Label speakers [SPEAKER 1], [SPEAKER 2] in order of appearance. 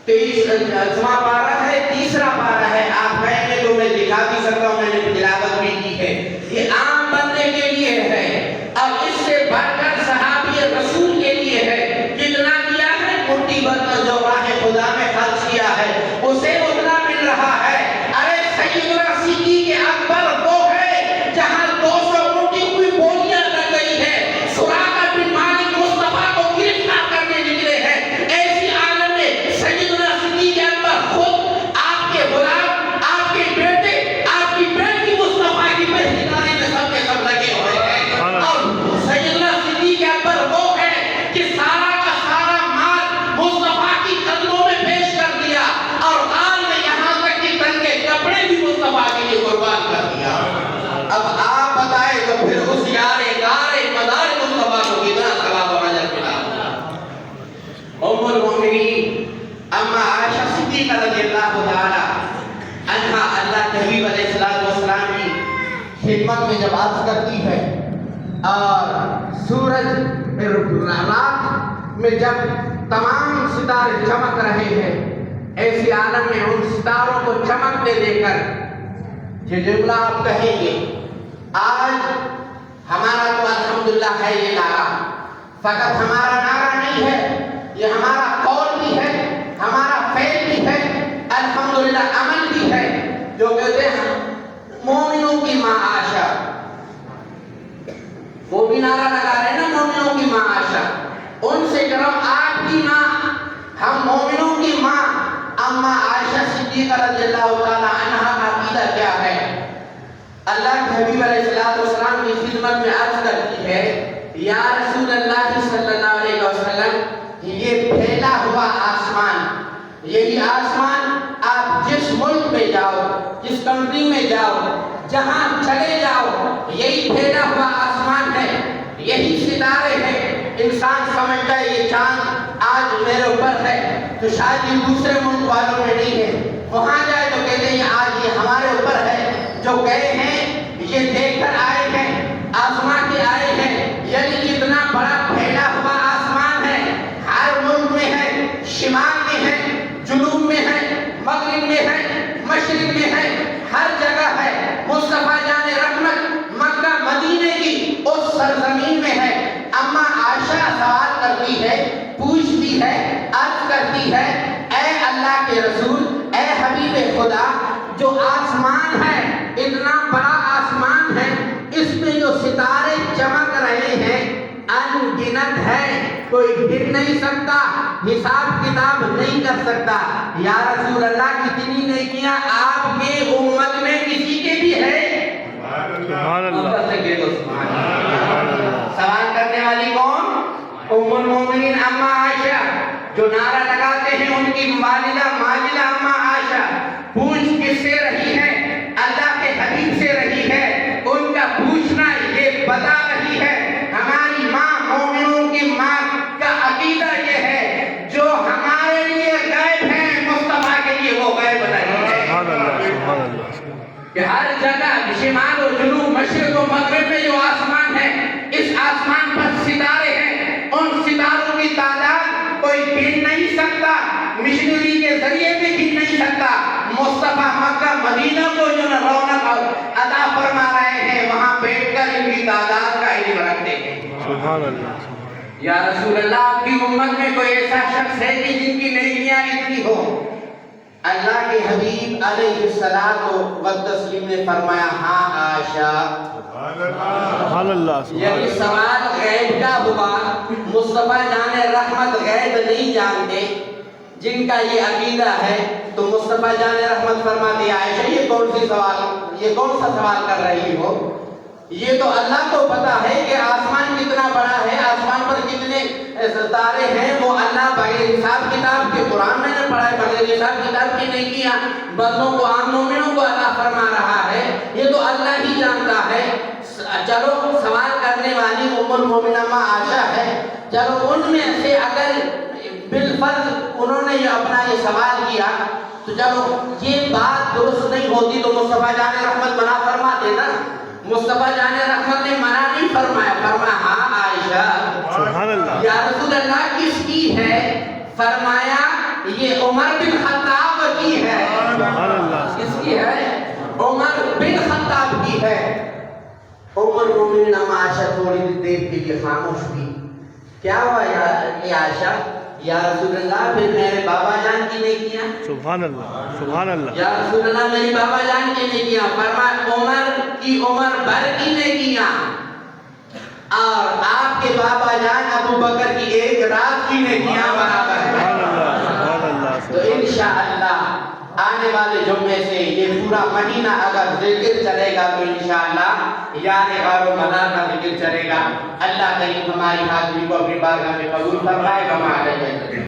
[SPEAKER 1] 23واں پارہ ہے، تیسرا پارہ ہے. آپ کہیں گے تو میں دکھا بھی سکتا ہوں، میں نے تلاوت بھی کی ہے. یہ عام بندے کے لیے ہے. اب اس سے بڑھ کر صحابی رسول کے لیے ہے. جتنا دیا ہے مٹھی بھر جو راہ خدا میں خرچ کیا ہے اسے اتنا مل رہا ہے. ارے سیدنا صدیق اکبر وہ ہے جہاں 200 اونٹی ہوئی بولیاں لگ گئی ہے، سراقہ بن مالک مصطفیٰ کو گرفتار کرنے نکلے ہیں. ایسی عالم میں سیدنا صدیق اکبر خود آپ کے غلام، آپ کے بیٹے، آپ کی بیٹی مصطفیٰ کی پہچانے میں سب کے سب لگے ہوئے ہیں. اور سیدنا صدیق اکبر وہ ہے کہ سارا کا سارا مال مصطفیٰ کی قدموں میں پیش کر دیا، اور آل میں یہاں تک کہ تن کے کپڑے بھی مصطفیٰ کے لیے قربان کر دیا. اب آپ بتائیں تو پھر اس یارے گارے مدار مصطفیٰ کو کتنا ثواب و اجر ملا. ام المؤمنین اما عائشہ صدیقہ رضی اللہ تعالی عنہا اللہ کے حبیب علیہ السلام کی خدمت میں جب عرض کرتی ہے، اور سورج رات میں جب تمام ستارے چمک رہے ہیں، ایسی عالم میں ان ستاروں کو چمکتے دے کر یہ جملہ آپ کہیں گے. آج ہمارا تو الحمدللہ ہے یہ نعرہ، فقط ہمارا نعرہ نہیں ہے، یہ ہمارا قول بھی ہے، ہمارا فعل بھی ہے، الحمدللہ عمل بھی ہے، جو کہتے ہیں مومنوں کی ماں عائشہ. وہ بھی نعرہ لگا رہے ہیں نا، مومنوں کی ماں عائشہ. ان سے کرو آپ کی ماں، ہم مومنوں کی ماں اما عائشہ صدیقہ رضی اللہ تعالی عنہا کا عقیدہ کیا ہے. اللہ کے حبیب علیہ السلام کی خدمت میں عرض کرتی ہے، یا رسول اللہ صلی اللہ علیہ وسلم، یہ پھیلا ہوا آسمان، یہی آسمان آپ جس ملک میں جاؤ، جس کنٹری میں جاؤ، جہاں چلے جاؤ، یہی پھیلا ہوا آسمان ہے، یہی ستارے ہیں. انسان سمجھتا ہے یہ چاند آج میرے اوپر ہے تو شاید یہ دوسرے ملک والوں میں نہیں ہے، وہاں جائے تو کہتے ہیں آج یہ ہمارے اوپر ہے. جو گئے ہیں یہ دیکھ کر آئے ہیں، آسمان کے آئے ہیں. یعنی اتنا بڑا پھیلا ہوا آسمان ہے، ہر ملک میں ہے، شمال میں ہے، جنوب میں ہے، مغرب میں ہے، مشرق میں ہے، ہر جگہ ہے. مصطفیٰ جان رحمت مکہ مدینے کی اس سرزمین میں ہے. اما عائشہ سوال کرتی ہے، پوچھتی ہے، عرض کرتی ہے، اے اللہ کے رسول، اے حبیب خدا، جو آسمان ہے اتنا بڑا آسمان ہے، اس میں جو ستارے چمک رہے ہیں ان گنت ہے، کوئی گن نہیں سکتا، حساب کتاب نہیں کر سکتا. یا رسول اللہ کتنی نیکیاں آپ کے امت میں کسی کے بھی ہے. سبحان اللہ. سوال کرنے والی کون؟ ام المومنین اما عائشہ. جو نعرہ لگاتے ہیں ان کی والدہ ماجدہ اما عائشہ. پوچھ کس سے رہی ہے؟ اللہ کے حبیب سے رہی ہے. ان کا پوچھنا یہ بتا رہی ہے ہماری ماں مومنوں کی ماں کا عقیدہ یہ ہے جو ہمارے لیے غیب ہے، مصطفیٰ کے لیے وہ غیب نہیں ہے. کہ ہر جگہ شمال و جنوب، مشرق و مغرب میں جو آسمان ہے، اس آسمان پر ستارے ہیں. ان ستاروں کی تعداد کوئی گن نہیں سکتا، مشنری کے ذریعے بھی گن نہیں سکتا. مصطفیٰ مکہ مدینہ کو جو رونق عطا فرما رہے ہیں، وہاں بیٹھ کر ان کی تعداد کا علم رکھتے ہیں. سبحان اللہ. یا رسول اللہ آپ کی امت میں کوئی ایسا شخص ہے کہ جن کی نیکیاں اتنی ہو؟ اللہ کے حبیب علیہ الصلوۃ والتسلیم نے فرمایا، ہاں عائشہ. سبحان اللہ. یعنی سوال غیب کا ہوا. مصطفیٰ جان رحمت غیب نہیں جانتے، جن کا یہ عقیدہ ہے تو مصطفیٰ جان رحمت فرماتے ہیں، عائشہ یہ کون سا سوال کر رہی ہو؟ یہ تو اللہ کو پتا ہے کہ آسمان کتنا بڑا ہے، آسمان پر کتنے ستارے ہیں. وہ اللہ بغیر حساب کتاب کے، قرآن میں نے پڑھا ہے، بغیر حساب کتاب کی نیکیاں بندوں کو، عام مومنوں کو عطا فرما رہا ہے. یہ تو اللہ ہی جانتا ہے. چلو سوال کرنے والی ام المومنین اما عائشہ ہے، چلو ان میں سے اگر بالفرض انہوں نے یہ اپنا یہ سوال کیا تو چلو یہ بات درست نہیں ہوتی تو مصطفیٰ جان رحمت منع فرماتے نا. مصطفیٰ جان رحمت نے منع نہیں فرمایا، فرمایا ہاں عائشہ. سبحان اللہ. یا رسول اللہ کس کی ہے؟ فرمایا یہ عمر بن خطاب کی ہے. کس کی ہے؟ عمر بن خطاب کی ہے. عمر مومن اما عائشہ تھوڑی دیر کے لیے خاموش ہوئی. کیا ہوا یا عائشہ؟ یا رسول اللہ پھر میرے بابا جان کی نے کیا.
[SPEAKER 2] سبحان اللہ سبحان اللہ.
[SPEAKER 1] یا رسول اللہ میری بابا جان کی نے کیا. فرمایا عمر کی عمر بھر کی نے کیا اور آپ کے بابا جان ابو بکر کی ایک رات کی نے کیا برابر ہے.
[SPEAKER 2] سبحان اللہ.
[SPEAKER 1] تو انشاءاللہ آنے والے جمعے سے یہ پورا مہینہ اگر ذکر چلے گا تو انشاءاللہ یار غار و مزار کا ذکر چلے گا. اللہ کریم ہماری حاضری کو اپنی بارگاہ میں قبول فرمائے.